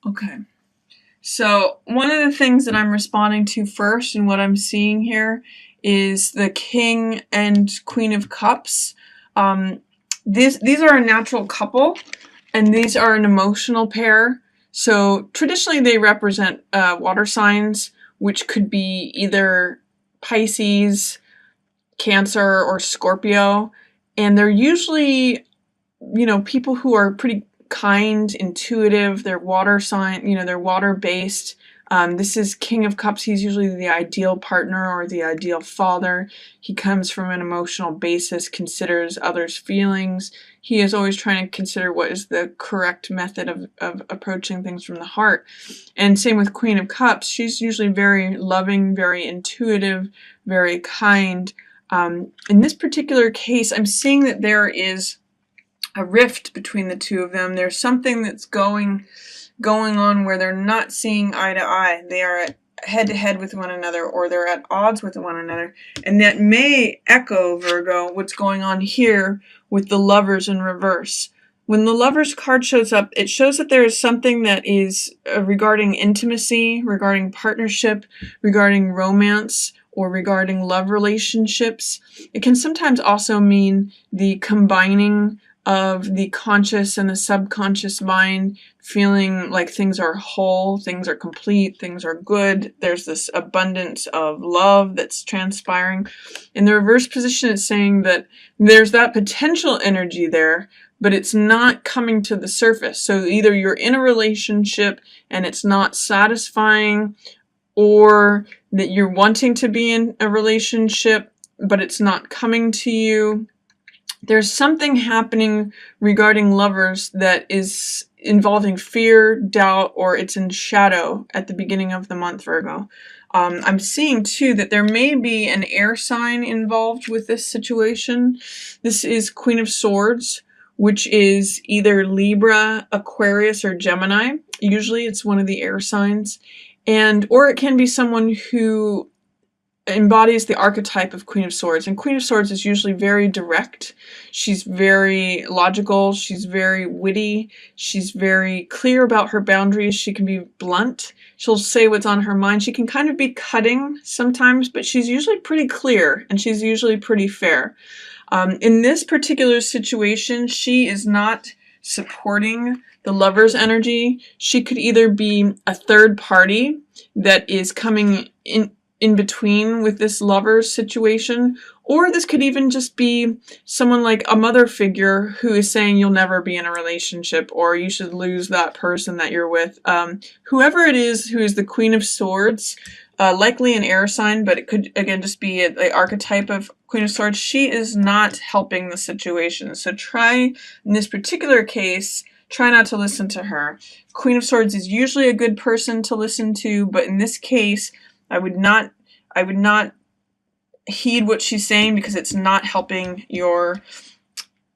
Okay. So one of the things that I'm responding to first and what I'm seeing here is the King and Queen of Cups. Um, these are a natural couple, and these are an emotional pair. So traditionally they represent water signs, which could be either Pisces, Cancer, or Scorpio. And they're usually, people who are pretty kind, intuitive. They're water sign, they're water based. This is King of Cups. He's usually the ideal partner or the ideal father. He comes from an emotional basis, considers others' feelings. He is always trying to consider what is the correct method of approaching things from the heart. And same with Queen of Cups. She's usually very loving, very intuitive, very kind. In this particular case, I'm seeing that there is a rift between the two of them. There's something that's going on where they're not seeing eye to eye. They are at head to head with one another, or they're at odds with one another. And that may echo, Virgo, what's going on here with the Lovers in reverse. When the Lovers card shows up, it shows that there is something that is regarding intimacy, regarding partnership, regarding romance, or regarding love relationships. It can sometimes also mean the combining of the conscious and the subconscious mind, feeling like things are whole, things are complete, things are good. There's this abundance of love that's transpiring. In the reverse position, it's saying that there's that potential energy there, but it's not coming to the surface. So either you're in a relationship and it's not satisfying, or that you're wanting to be in a relationship, but it's not coming to you. There's something happening regarding lovers that is involving fear, doubt, or it's in shadow at the beginning of the month, Virgo. I'm seeing, too, that there may be an air sign involved with this situation. This is Queen of Swords, which is either Libra, Aquarius, or Gemini. Usually it's one of the air signs. Or it can be someone who embodies the archetype of Queen of Swords. And Queen of Swords is usually very direct. She's very logical. She's very witty. She's very clear about her boundaries. She can be blunt. She'll say what's on her mind. She can kind of be cutting sometimes, but she's usually pretty clear, and she's usually pretty fair. In this particular situation, she is not supporting the lover's energy. She could either be a third party that is coming in between with this lover's situation, or this could even just be someone like a mother figure who is saying you'll never be in a relationship, or you should lose that person that you're with. Whoever it is who is the Queen of Swords, likely an air sign, but it could again just be the archetype of Queen of Swords. She is not helping the situation. So try, in this particular case, try not to listen to her. Queen of Swords is usually a good person to listen to, but in this case, I would not heed what she's saying, because it's not helping your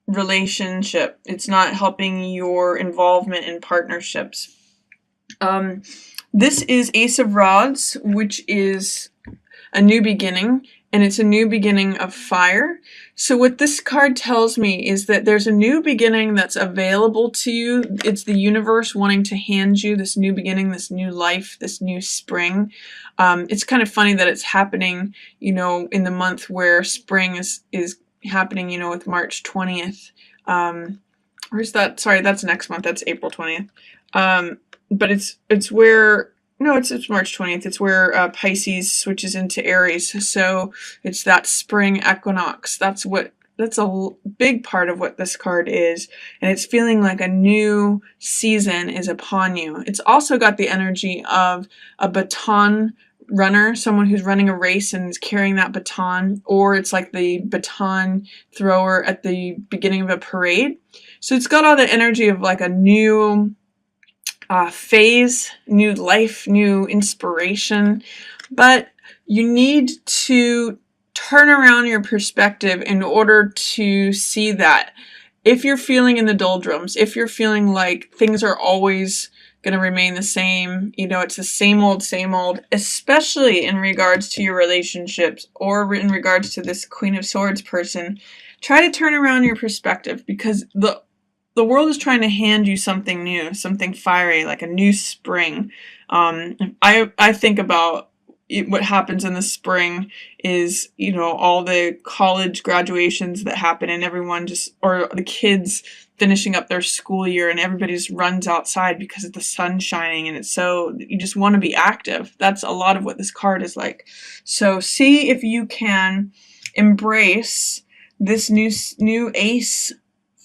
relationship. It's not helping your involvement in partnerships. This is Ace of Rods, which is a new beginning, and it's a new beginning of fire. So what this card tells me is that there's a new beginning that's available to you. It's the universe wanting to hand you this new beginning, this new life, this new spring. It's kind of funny that it's happening, in the month where spring is happening, with March 20th. Or is that, sorry, that's next month. That's April 20th. But it's where, no, it's March 20th. It's where Pisces switches into Aries. So it's that spring equinox. That's a big part of what this card is. And it's feeling like a new season is upon you. It's also got the energy of a baton runner, someone who's running a race and is carrying that baton, or it's like the baton thrower at the beginning of a parade. So it's got all the energy of like a new phase, new life, new inspiration, but you need to turn around your perspective in order to see that. If you're feeling in the doldrums, if you're feeling like things are always going to remain the same, it's the same old, especially in regards to your relationships or in regards to this Queen of Swords person, try to turn around your perspective, because the world is trying to hand you something new, something fiery, like a new spring. I think about what happens in the spring is, you know, all the college graduations that happen and everyone just, or the kids finishing up their school year and everybody just runs outside because the sun's shining and it's so, you just want to be active. That's a lot of what this card is like. So see if you can embrace this new ace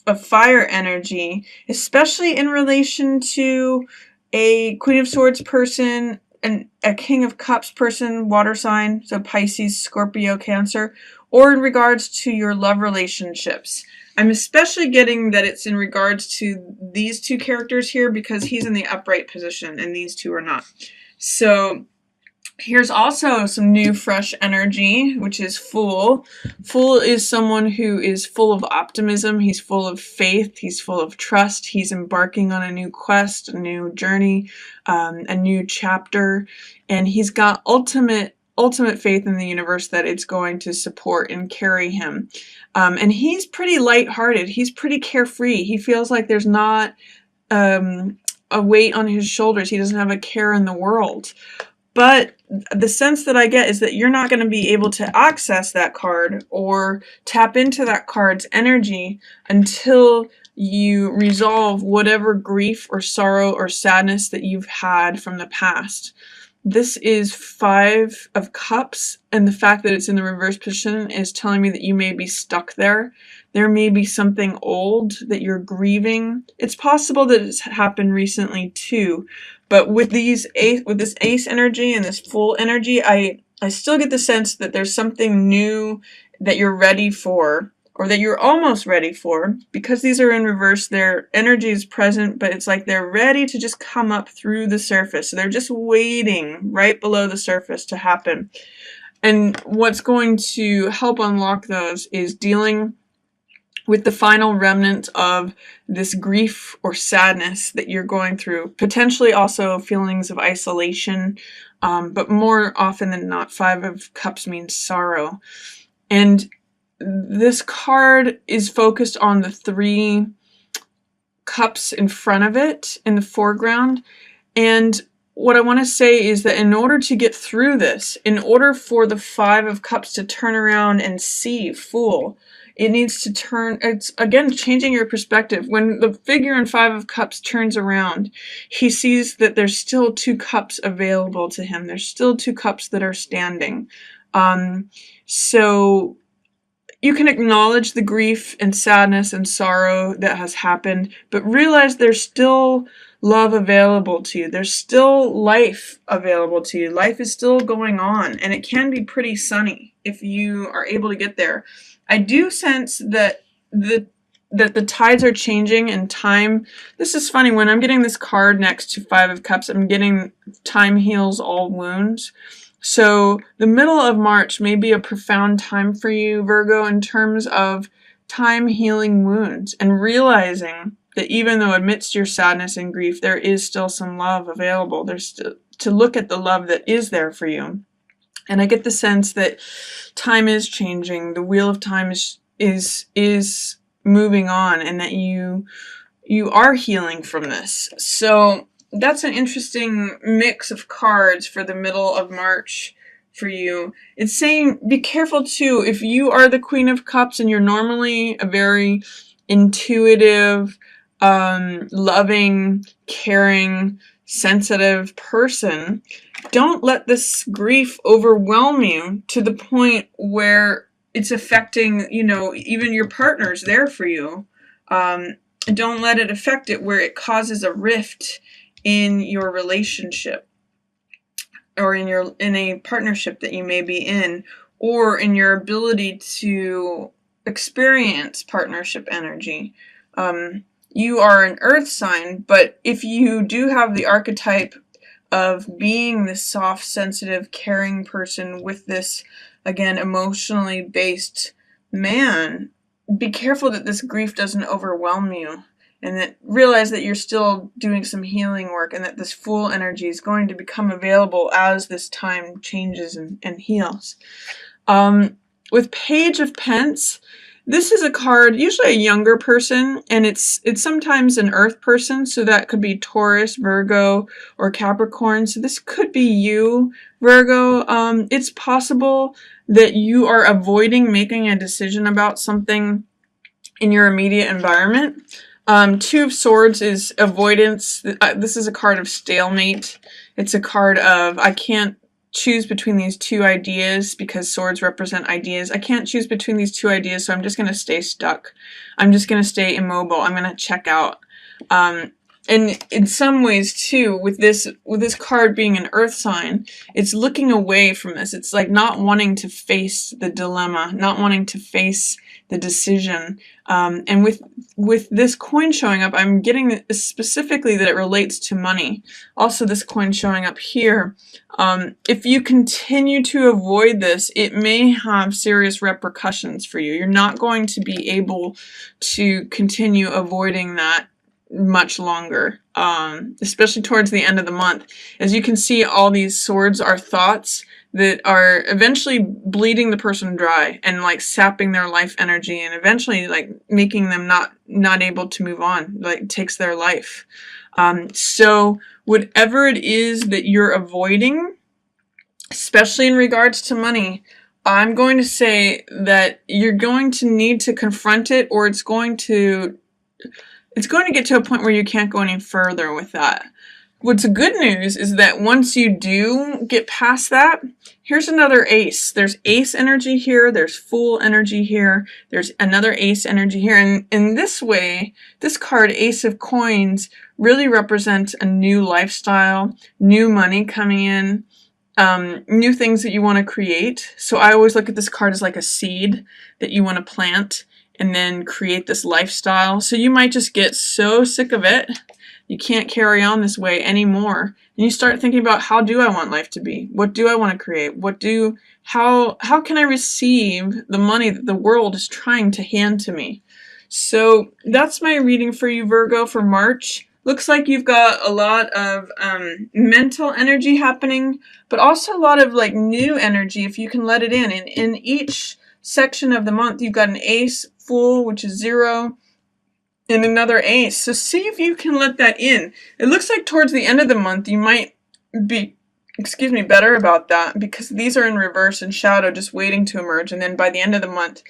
of fire energy, especially in relation to a Queen of Swords person and a King of Cups person, water sign, so Pisces, Scorpio, Cancer, or in regards to your love relationships. I'm especially getting that it's in regards to these two characters here because he's in the upright position and these two are not. So here's also some new fresh energy, which is Fool. Fool is someone who is full of optimism. He's full of faith. He's full of trust. He's embarking on a new quest, a new journey, a new chapter, and he's got ultimate faith in the universe that it's going to support and carry him. And he's pretty lighthearted. He's pretty carefree. He feels like there's not a weight on his shoulders. He doesn't have a care in the world. But the sense that I get is that you're not going to be able to access that card or tap into that card's energy until you resolve whatever grief or sorrow or sadness that you've had from the past. This is 5 of Cups, and the fact that it's in the reverse position is telling me that you may be stuck there. There may be something old that you're grieving. It's possible that it's happened recently too, but with this ace energy and this Fool energy, I still get the sense that there's something new that you're ready for, or that you're almost ready for. Because these are in reverse, their energy is present, but it's like they're ready to just come up through the surface. So they're just waiting right below the surface to happen. And what's going to help unlock those is dealing with the final remnant of this grief or sadness that you're going through. Potentially also feelings of isolation, but more often than not, 5 of Cups means sorrow. And this card is focused on the 3 cups in front of it in the foreground. And what I want to say is that in order to get through this, in order for the 5 of Cups to turn around and see Fool, it needs to turn, it's again changing your perspective. When the figure in 5 of Cups turns around, he sees that there's still 2 cups available to him. There's still 2 cups that are standing. So you can acknowledge the grief and sadness and sorrow that has happened, but realize there's still love available to you. There's still life available to you. Life is still going on, and it can be pretty sunny if you are able to get there. I do sense that the tides are changing and time. This is funny, when I'm getting this card next to 5 of Cups, I'm getting time heals all wounds. So the middle of March may be a profound time for you, Virgo, in terms of time healing wounds and realizing that even though amidst your sadness and grief, there is still some love available. There's still to look at the love that is there for you. And I get the sense that time is changing. The wheel of time is moving on, and that you are healing from this. So that's an interesting mix of cards for the middle of March for you. It's saying be careful too, if you are the Queen of Cups and you're normally a very intuitive, loving, caring, sensitive person, don't let this grief overwhelm you to the point where it's affecting, you know, even your partner's there for you. Don't let it affect it where it causes a rift in your relationship, or in a partnership that you may be in, or in your ability to experience partnership energy. You are an earth sign, but if you do have the archetype of being this soft, sensitive, caring person with this, again, emotionally based man, be careful that this grief doesn't overwhelm you, and that realize that you're still doing some healing work, and that this Fool energy is going to become available as this time changes and heals. With Page of Pence, This is a card, usually a younger person, and it's sometimes an earth person, so that could be Taurus, Virgo, or Capricorn. So this could be you, Virgo. It's possible that you are avoiding making a decision about something in your immediate environment. Two of Swords is avoidance. This is a card of stalemate. It's a card of, I can't choose between these two ideas because swords represent ideas. I can't choose between these two ideas, so I'm just going to stay stuck. I'm just going to stay immobile. I'm going to check out. And in some ways too, with this card being an earth sign, it's looking away from this. It's like not wanting to face the dilemma, not wanting to face the decision. And with this coin showing up, I'm getting specifically that it relates to money. Also, this coin showing up here, if you continue to avoid this, it may have serious repercussions for you. You're not going to be able to continue avoiding that much longer, especially towards the end of the month. As you can see, all these swords are thoughts that are eventually bleeding the person dry and like sapping their life energy and eventually like making them not able to move on, like takes their life. So whatever it is that you're avoiding, especially in regards to money, I'm going to say that you're going to need to confront it, or it's going to get to a point where you can't go any further with that. What's good news is that once you do get past that, here's another ace. There's ace energy here, there's fool energy here, there's another ace energy here. And in this way, this card, Ace of Coins, really represents a new lifestyle, new money coming in, new things that you want to create. So I always look at this card as like a seed that you want to plant and then create this lifestyle. So you might just get so sick of it, you can't carry on this way anymore. And you start thinking about, how do I want life to be? What do I want to create? How can I receive the money that the world is trying to hand to me? So that's my reading for you, Virgo, for March. Looks like you've got a lot of mental energy happening, but also a lot of like new energy if you can let it in. And in each section of the month, you've got an ace, fool, which is 0, and another ace. So see if you can let that in. It looks like towards the end of the month, you might be, better about that, because these are in reverse and shadow, just waiting to emerge. And then by the end of the month,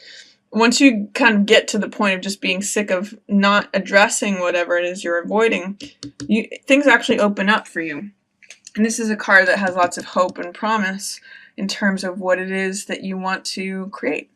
once you kind of get to the point of just being sick of not addressing whatever it is you're avoiding, things actually open up for you. And this is a card that has lots of hope and promise in terms of what it is that you want to create.